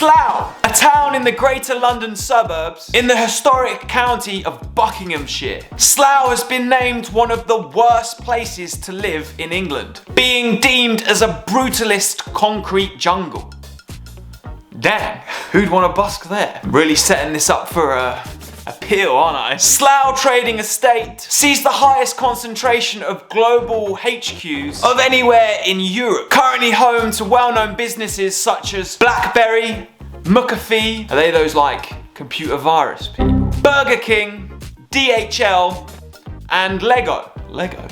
Slough, a town in the Greater London suburbs in the historic county of Buckinghamshire. Slough has been named one of the worst places to live in England, being deemed as a brutalist concrete jungle. Dang, who'd want to busk there? Really setting this up for a appeal, aren't I? Slough Trading Estate sees the highest concentration of global HQs of anywhere in Europe. Currently home to well-known businesses such as BlackBerry, McAfee, are they those like computer virus people? Burger King, DHL, and Lego.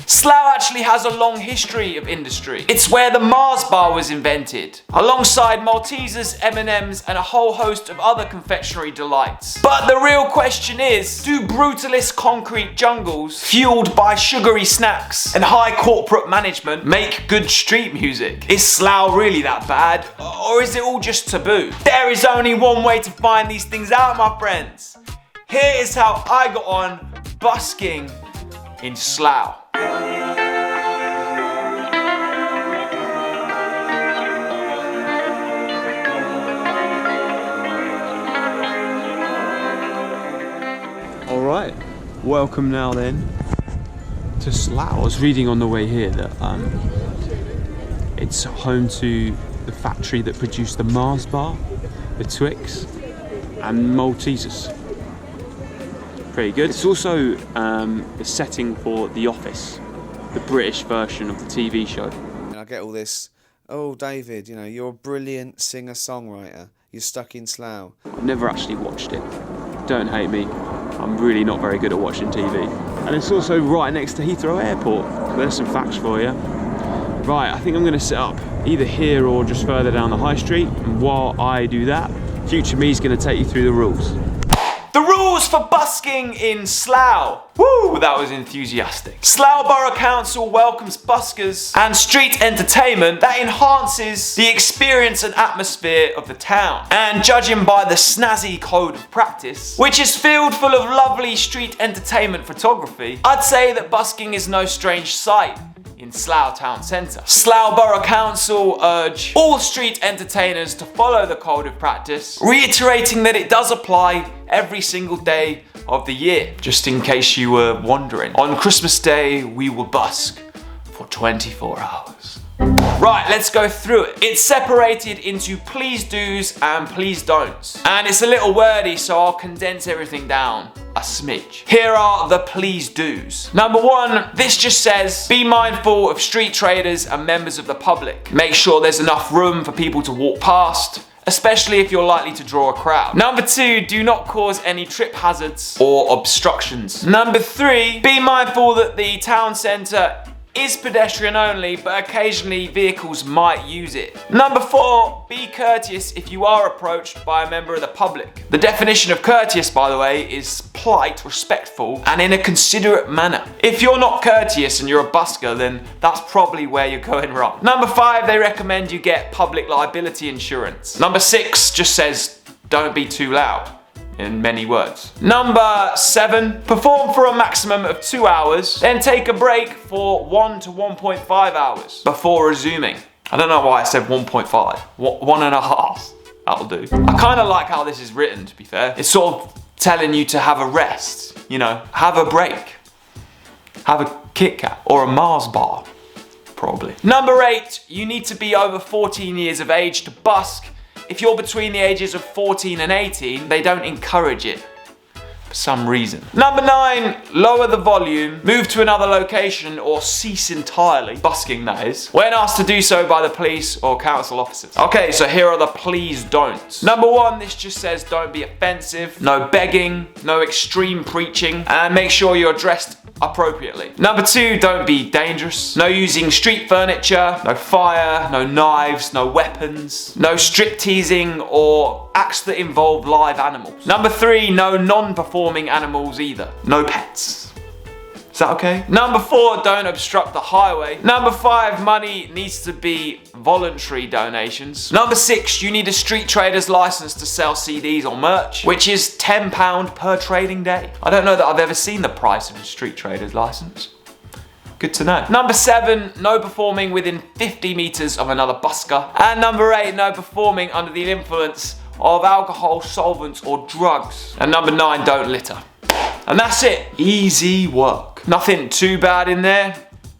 Slough actually has a long history of industry. It's where the Mars bar was invented, alongside Maltesers, M&Ms, and a whole host of other confectionery delights. But the real question is, do brutalist concrete jungles, fueled by sugary snacks and high corporate management, make good street music? Is Slough really that bad? Or is it all just taboo? There is only one way to find these things out, my friends. Here is how I got on busking in Slough. Alright, welcome now then to Slough. I was reading on the way here that it's home to the factory that produced the Mars bar, the Twix, and Maltesers. Pretty good. It's also the setting for The Office, the British version of the TV show. And I get all this, oh David, you know, you're a brilliant singer-songwriter, you're stuck in Slough. I've never actually watched it. Don't hate me, I'm really not very good at watching TV. And it's also right next to Heathrow Airport. There's some facts for you. Right, I think I'm going to set up either here or just further down the high street. And while I do that, future me's going to take you through the rules. The rules for busking in Slough. Woo, that was enthusiastic. Slough Borough Council welcomes buskers and street entertainment that enhances the experience and atmosphere of the town. And judging by the snazzy code of practice, which is filled full of lovely street entertainment photography, I'd say that busking is no strange sight in Slough Town Centre. Slough Borough Council urge all street entertainers to follow the code of practice, reiterating that it does apply every single day of the year. Just in case you were wondering, on Christmas Day we will busk for 24 hours. Right, let's go through it. It's separated into please do's and please don'ts. And it's a little wordy, so I'll condense everything down a smidge. Here are the please do's. Number one, this just says, be mindful of street traders and members of the public. Make sure there's enough room for people to walk past, especially if you're likely to draw a crowd. Number two, do not cause any trip hazards or obstructions. Number three, be mindful that the town centre is pedestrian only, but occasionally vehicles might use it. Number four, be courteous if you are approached by a member of the public. The definition of courteous, by the way, is polite, respectful, and in a considerate manner. If you're not courteous and you're a busker, then that's probably where you're going wrong. Number five, they recommend you get public liability insurance. Number six just says, don't be too loud. In many words. Number seven, perform for a maximum of 2 hours, then take a break for 1 to 1.5 hours before resuming. I don't know why I said 1.5. 1.5. That'll do. I kind of like how this is written, to be fair. It's sort of telling you to have a rest, you know, have a break. Have a Kit Kat or a Mars bar, probably. Number eight, you need to be over 14 years of age to busk. If you're between the ages of 14 and 18, they don't encourage it for some reason. Number nine, lower the volume, move to another location or cease entirely, busking that is, when asked to do so by the police or council officers. Okay, so here are the please don'ts. Number one, this just says don't be offensive, no begging, no extreme preaching, and make sure you're dressed appropriately. Number two, don't be dangerous. No using street furniture, no fire, no knives, no weapons, no strip teasing or acts that involve live animals. Number three, no non-performing animals either. No pets. Is that okay? Number four, don't obstruct the highway. Number five, money needs to be voluntary donations. Number six, you need a street trader's license to sell CDs or merch, which is £10 per trading day. I don't know that I've ever seen the price of a street trader's license. Good to know. Number seven, no performing within 50 meters of another busker. And number eight, no performing under the influence of alcohol, solvents or drugs. And number 9, don't litter. And that's it, easy work. Nothing too bad in there,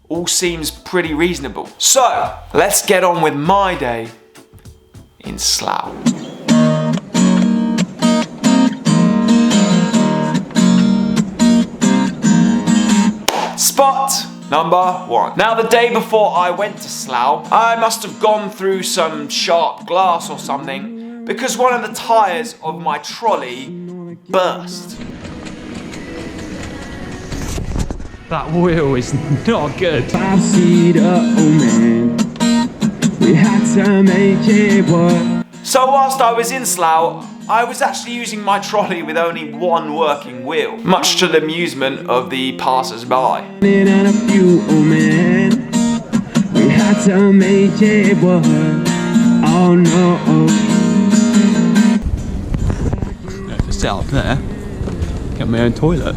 all seems pretty reasonable. So, let's get on with my day in Slough. Spot number 1. Now the day before I went to Slough, I must have gone through some sharp glass or something because one of the tyres of my trolley burst. That wheel is not good. 5-seater, oh man, we had to make it work. So whilst I was in Slough, I was actually using my trolley with only one working wheel, much to the amusement of the passers-by. And a few, oh man, we had to make it work. Oh no. Set up there, get my own toilet.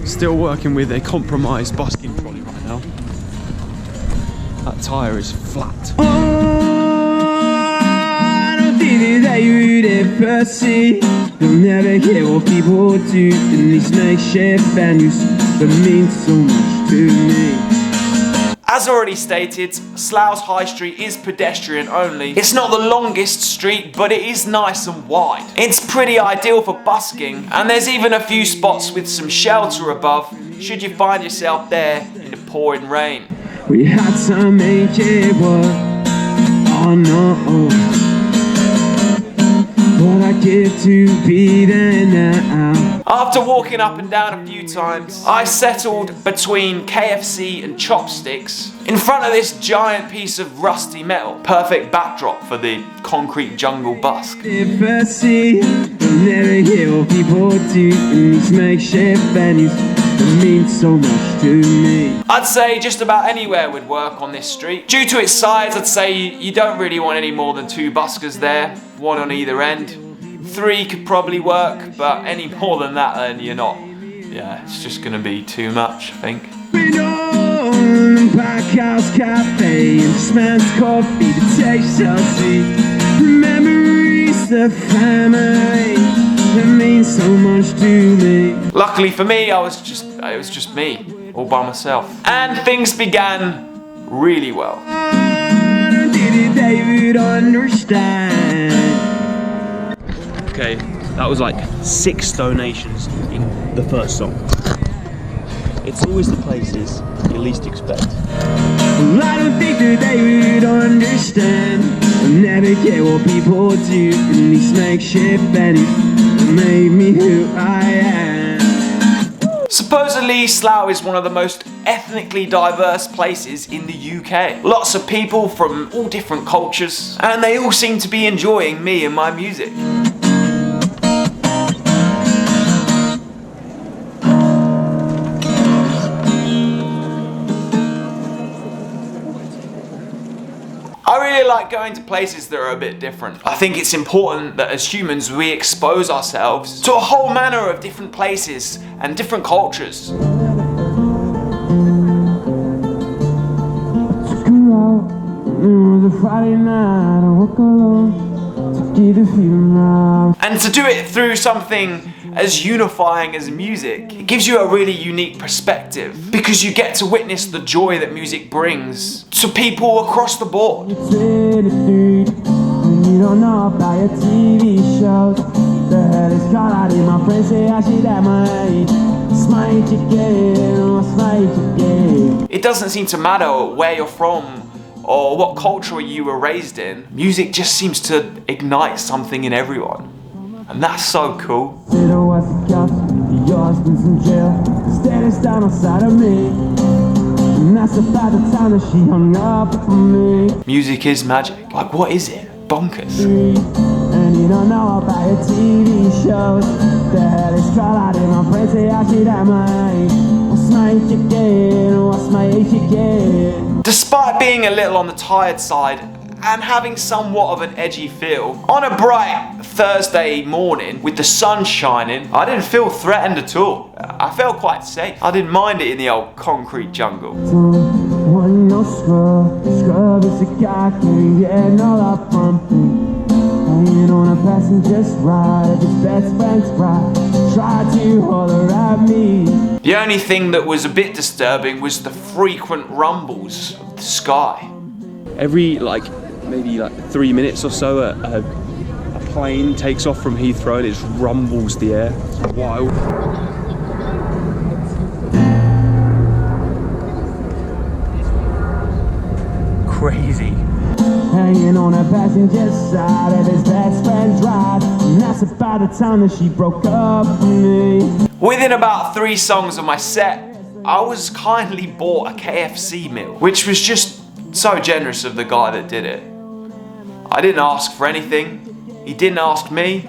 Still working with a compromised busking trolley right now. That tyre is flat. Oh, I don't think that you would ever see. You'll never hear what people do in these makeshift venues that mean so much to me. As already stated, Slough's High Street is pedestrian only. It's not the longest street, but it is nice and wide. It's pretty ideal for busking, and there's even a few spots with some shelter above, should you find yourself there in the pouring rain. We had to make it work. Oh no. What I give to be there now. After walking up and down a few times, I settled between KFC and Chopsticks in front of this giant piece of rusty metal. Perfect backdrop for the concrete jungle busk. If I see, you'll never hear what people do in these makeshift venues that mean so much to me. I'd say just about anywhere would work on this street. Due to its size, I'd say you don't really want any more than 2 buskers there, one on either end. 3 could probably work, but any more than that, then you're not. Yeah, it's just gonna be too much, I think. We know the Backhouse Cafe and this man's coffee that tastes so sweet. Memories of family that mean so much to me. Luckily for me, it was just me, all by myself. And things began really well. I did it, they would understand. Okay, that was like 6 donations in the first song. It's always the places you least expect. Well, I don't think that they would understand. I'll never get what people do in these makeshift venues that made me who I am. Supposedly, Slough is one of the most ethnically diverse places in the UK. Lots of people from all different cultures, and they all seem to be enjoying me and my music. I really like going to places that are a bit different. I think it's important that as humans we expose ourselves to a whole manner of different places and different cultures. And to do it through something as unifying as music, it gives you a really unique perspective because you get to witness the joy that music brings to people across the board. It doesn't seem to matter where you're from or what culture you were raised in. Music just seems to ignite something in everyone. And that's so cool. Music is magic. Like, what is it? Bonkers. And you don't know about your TV shows. The hell is called in my friends say I should have what's my age again? What's my age again? Despite being a little on the tired side and having somewhat of an edgy feel, on a bright Thursday morning with the sun shining, I didn't feel threatened at all. I felt quite safe. I didn't mind it in the old concrete jungle. No scrub is a guy can get no love from me. You don't passenger side of his best friend's ride. Tried to holler at me. The only thing that was a bit disturbing was the frequent rumbles of the sky. Every maybe 3 minutes or so, a plane takes off from Heathrow and it just rumbles the air. It's wild. Crazy. Hanging on a passenger side of his best friend's ride. And that's about the time that she broke up with me. Within about 3 songs of my set, I was kindly bought a KFC meal, which was just so generous of the guy that did it. I didn't ask for anything, he didn't ask me,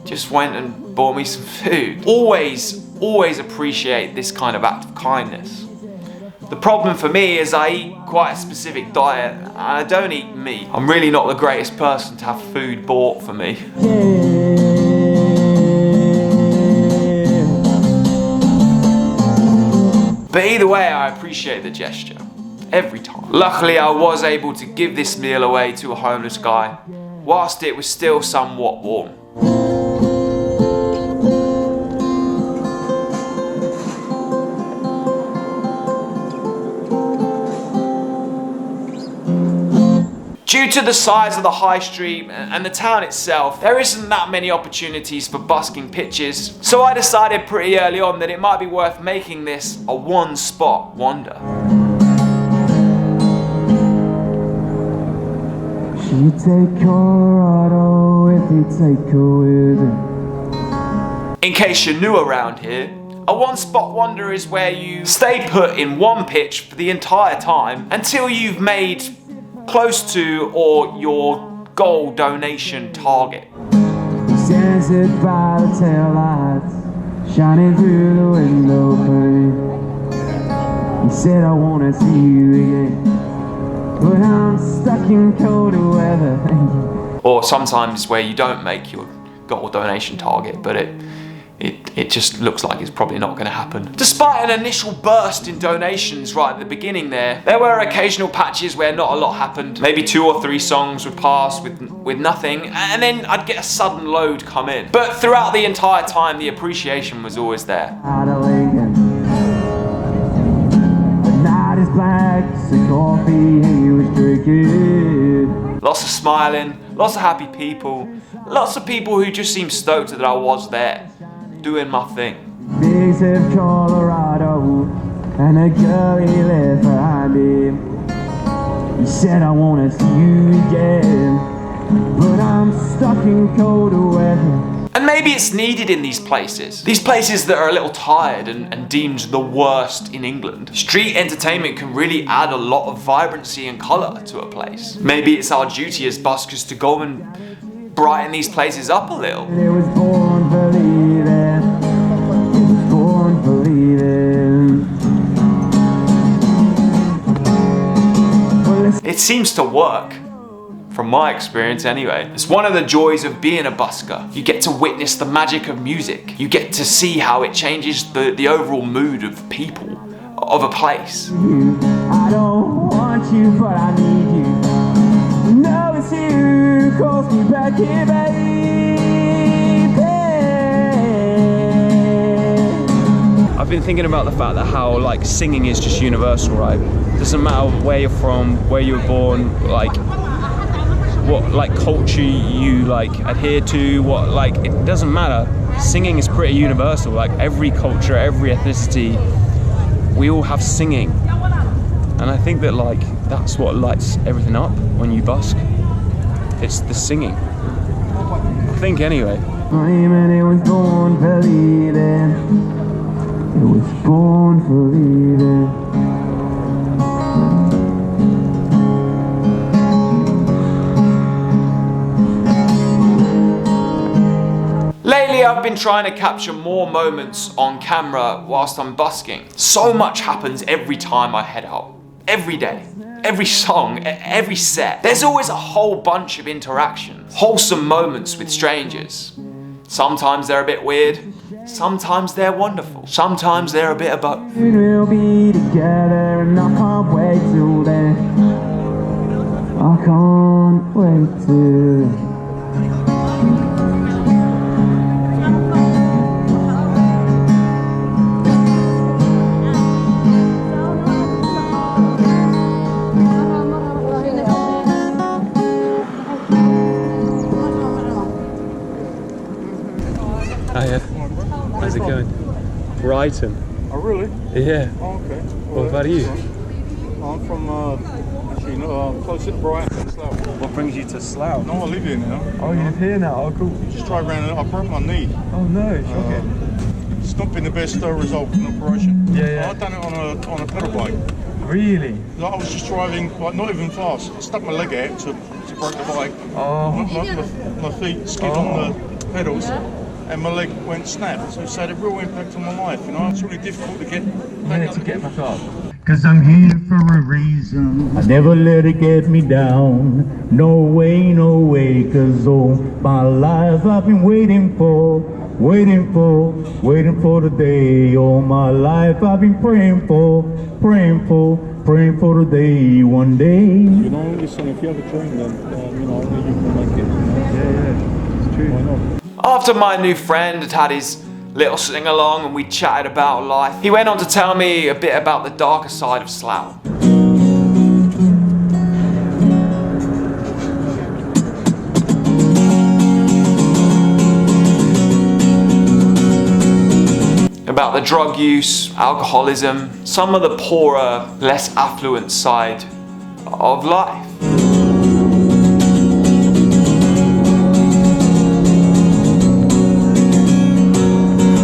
just went and bought me some food. Always appreciate this kind of act of kindness. The problem for me is I eat quite a specific diet and I don't eat meat. I'm really not the greatest person to have food bought for me. But either way, I appreciate the gesture. Every time. Luckily, I was able to give this meal away to a homeless guy, whilst it was still somewhat warm. Due to the size of the high street and the town itself, there isn't that many opportunities for busking pitches, so I decided pretty early on that it might be worth making this a one-spot wonder. You take Colorado if you take her with her. In case you're new around here, a one-spot wonder is where you stay put in one pitch for the entire time until you've made close to or your goal donation target. He stands it by the taillights, shining through the window pane. He said, I wanna see you again, but I'm stuck in colder weather. Or sometimes where you don't make your goal donation target, but it just looks like it's probably not going to happen. Despite an initial burst in donations right at the beginning there were occasional patches where not a lot happened. Maybe 2 or 3 songs would pass with nothing, and then I'd get a sudden load come in. But throughout the entire time, the appreciation was always there. Out of Lincoln, the night is black, the coffee he was drinking. Lots of smiling, lots of happy people, lots of people who just seemed stoked that I was there, doing my thing. Big of Colorado, and a girl he left behind him. He said, I wanna see you again, but I'm stuck in colder weather. And maybe it's needed in these places that are a little tired and deemed the worst in England. Street entertainment can really add a lot of vibrancy and colour to a place. Maybe it's our duty as buskers to go and brighten these places up a little. It was born for leaving. It was born for leaving. Well, It seems to work. From my experience anyway. It's one of the joys of being a busker. You get to witness the magic of music. You get to see how it changes the overall mood of people, of a place. I don't want you, but I need you. No, it's you who calls me back here, baby. I've been thinking about the fact that how singing is just universal, right? Doesn't matter where you're from, where you were born, what culture you adhere to, it doesn't matter. Singing is pretty universal. Every culture, every ethnicity, we all have singing, and I think that that's what lights everything up when you busk. It's the singing, I think, anyway. It was born for leaving. It was born for leaving. Lately I've been trying to capture more moments on camera whilst I'm busking. So much happens every time I head out. Every day. Every song, every set. There's always a whole bunch of interactions. Wholesome moments with strangers. Sometimes they're a bit weird. Sometimes they're wonderful. Sometimes they're a bit of both. We'll be together and I can't wait till then. I can't wait till then. Oh yeah. How's it going? Brighton. Oh really? Yeah. Oh, okay. What about you? I'm from actually close to Brighton, Slough. What brings you to Slough? No, I live here now. Oh, you live here now? Oh, cool. Just drive around and I broke my knee. Oh no, shocking. It's not been the best result from the operation. Yeah. I've done it on a pedal bike. Really? Like I was just driving, like not even fast. I stuck my leg out to break the bike. Oh. My feet skid on the pedals. And my leg went snap, so it's had a real impact on my life. You know, it's really difficult to get back up. back up. Cause I'm here for a reason. I never let it get me down. No way, cause all my life I've been waiting for the day. All my life I've been praying for the day one day. You know, listen, if you have a dream, then you know, you can make it. Yeah, it's true. Why not? After my new friend had his little sing-along and we chatted about life, he went on to tell me a bit about the darker side of Slough. About the drug use, alcoholism, some of the poorer, less affluent side of life.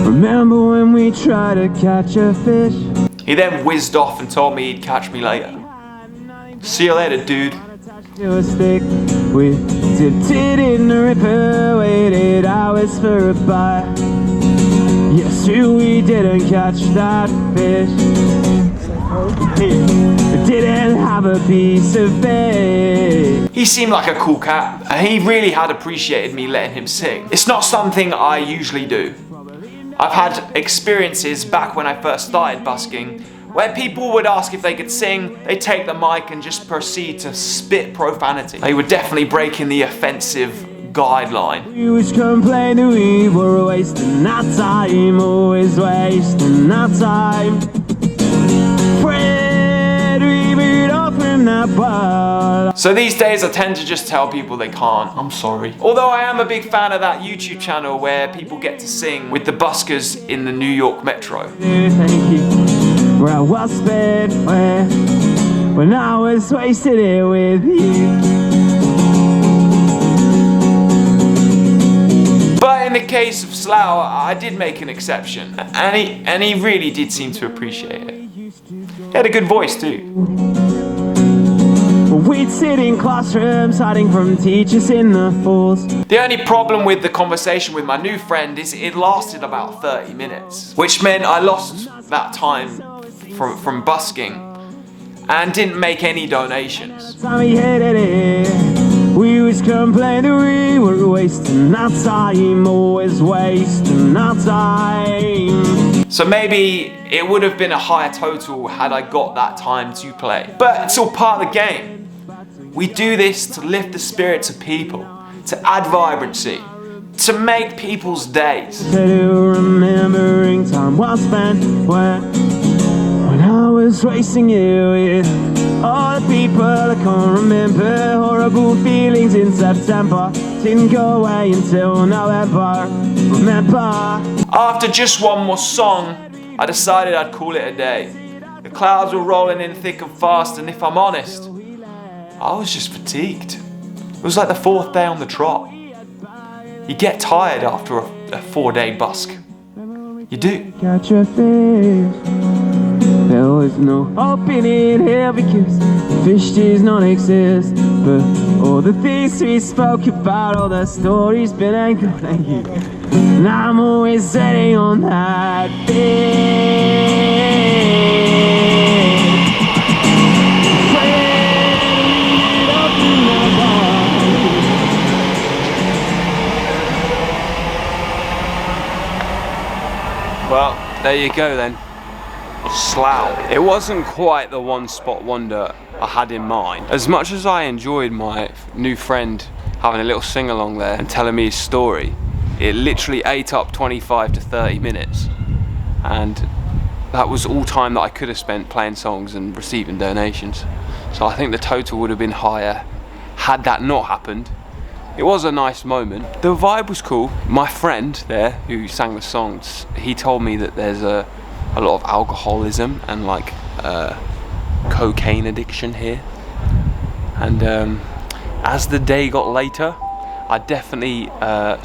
Remember when we tried to catch a fish? He then whizzed off and told me he'd catch me later. See you later, dude. To a stick, we dipped it in the river, waited hours for a bite. Yes, true, we didn't catch that fish. We didn't have a piece of fish. He seemed like a cool cat, and he really had appreciated me letting him sing. It's not something I usually do. I've had experiences back when I first started busking where people would ask if they could sing, they'd take the mic and just proceed to spit profanity. They were definitely breaking the offensive guideline. We always complain that we were wasting our time, always wasting our time. Fred, we beat up in that bar. So these days I tend to just tell people they can't, I'm sorry. Although I am a big fan of that YouTube channel where people get to sing with the buskers in the New York Metro. Thank you. Where I was spent when I was wasted here with you. But in the case of Slough, I did make an exception, and he really did seem to appreciate it. He had a good voice too. We'd sit in classrooms hiding from teachers in the falls. The only problem with the conversation with my new friend is it lasted about 30 minutes, which meant I lost that time from busking and didn't make any donations. Time we hated it. We always complained that we were wasting our time, always wasting our time. So maybe it would have been a higher total had I got that time to play. But it's all part of the game. We do this to lift the spirits of people, to add vibrancy, to make people's days. Remembering time well spent when I was racing you with all the people I can't remember. Horrible feelings in September didn't go away until November. Remember. After just one more song, I decided I'd call it a day. The clouds were rolling in thick and fast, and if I'm honest, I was just fatigued. It was like the 4th day on the trot. You get tired after a 4-day busk. You do. Catch a fish. There was no hope in it here because fish does not exist. But all the things we spoke about, all the stories been anchored. Thank you. And I'm always sitting on that fish. Well, there you go then. Slough. It wasn't quite the one-spot wonder I had in mind. As much as I enjoyed my new friend having a little sing-along there and telling me his story, it literally ate up 25 to 30 minutes. And that was all time that I could have spent playing songs and receiving donations. So I think the total would have been higher had that not happened. it was a nice moment. The vibe was cool. My friend there who sang the songs, he told me that there's a lot of alcoholism and like cocaine addiction here. And as the day got later, I definitely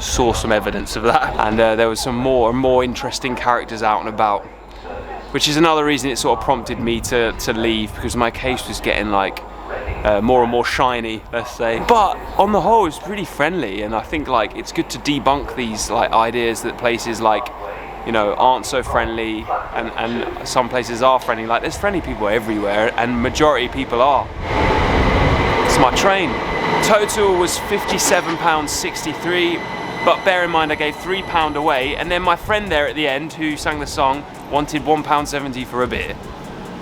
saw some evidence of that. And there was some more and more interesting characters out and about, which is another reason it sort of prompted me to leave, because my case was getting like more and more shiny, let's say. But on the whole, it's pretty friendly, and I think like it's good to debunk these like ideas that places like, you know, aren't so friendly, and some places are friendly. Like there's friendly people everywhere, and majority of people are. It's my train. Total was £57.63, but bear in mind I gave £3 away, and then my friend there at the end who sang the song wanted £1.70 for a beer,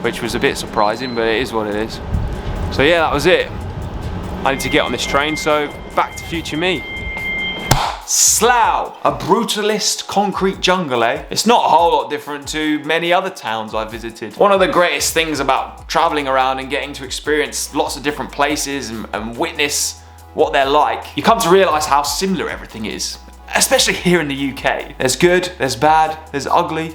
which was a bit surprising, but it is what it is. So yeah, that was it. I need to get on this train, so back to future me. Slough, a brutalist concrete jungle, eh? It's not a whole lot different to many other towns I've visited. One of the greatest things about traveling around and getting to experience lots of different places and witness what they're like, you come to realize how similar everything is, especially here in the UK. There's good, there's bad, there's ugly,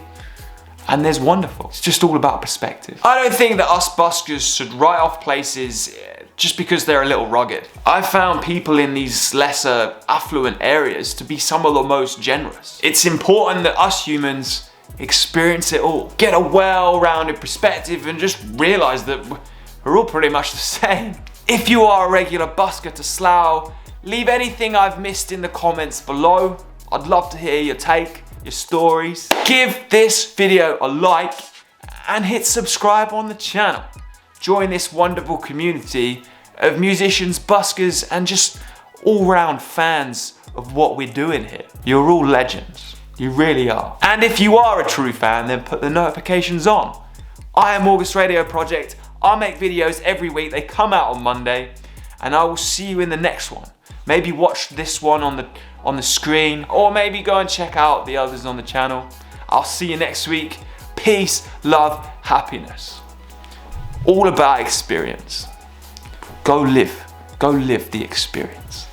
and there's wonderful. It's just all about perspective. I don't think that us buskers should write off places just because they're a little rugged. I've found people in these lesser affluent areas to be some of the most generous. It's important that us humans experience it all. Get a well-rounded perspective and just realize that we're all pretty much the same. If you are a regular busker to Slough, leave anything I've missed in the comments below. I'd love to hear your take, your stories. Give this video a like and hit subscribe on the channel. Join this wonderful community of musicians, buskers, and just all-round fans of what we're doing here. You're all legends. You really are. And if you are a true fan, then put the notifications on. I am August Radio Project. I make videos every week. They come out on Monday, and I will see you in the next one. Maybe watch this one on the screen, or maybe go and check out the others on the channel. I'll see you next week. Peace, love, happiness. All about experience. Go live the experience.